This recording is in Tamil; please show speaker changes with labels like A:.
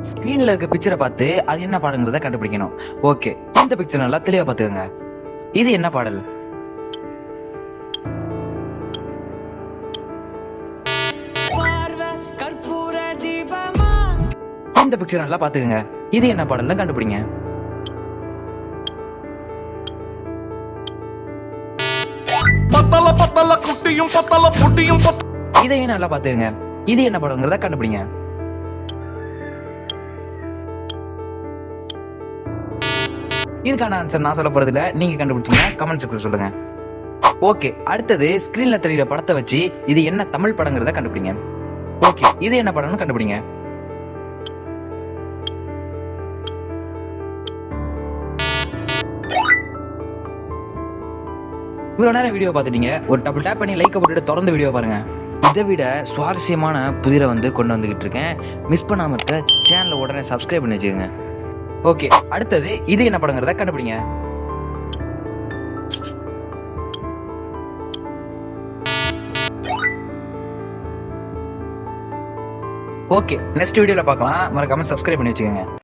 A: ஸ்கிரீன்ல இருக்க பிக்சரை பார்த்து அது என்ன பாடங்கிறத கண்டுபிடிக்கணும். ஓகே, இந்த பிக்சர் நல்லா தெளிவா பார்த்துக்கோங்க. இது என்ன பாடல்? இந்த பிக்சர் நல்லா பார்த்துக்கோங்க. இது என்ன பாடல்னு கண்டுபிடிங்க.
B: பத்தல பத்தல குட்டியும் பத்தல புட்டியும்
A: இதையும் நல்லா பார்த்துக்கோங்க. இது என்ன பாடங்கிறத கண்டுபிடிங்க. இதுக்கான ஆன்சர் நான் சொல்ல போறது இல்ல, நீங்க கண்டுபிடிச்சீங்க கமெண்ட் செக்ஷன்ல சொல்லுங்க. ஓகே, அடுத்தது ஸ்கிரீன்ல தெரியுற படத்தை வச்சு இது என்ன தமிழ் படங்கிறத கண்டுபிடிங்க. ஓகே, இது என்ன படம்னு கண்டுபிடிங்க. இவ்வளவு நேரம் வீடியோ பார்த்துட்டீங்க. ஒரு டபுள் டேப் பண்ணி லைக் போட்டுட்டு தொடர்ந்து வீடியோ பாருங்க. இதை விட சுவாரஸ்யமான புதிரை கொண்டு வந்துகிட்டு இருக்கேன். மிஸ் பண்ணாம இருக்க சேனலை உடனே சப்ஸ்கிரைப் பண்ணி வச்சுக்கோங்க. ஓகே, அடுத்தது இது என்ன படங்கிறத கண்டுபிடிங்க. ஓகே, நெக்ஸ்ட் வீடியோல பார்க்கலாம். மறக்காம சப்ஸ்கிரைப் பண்ணி வச்சுக்கோங்க.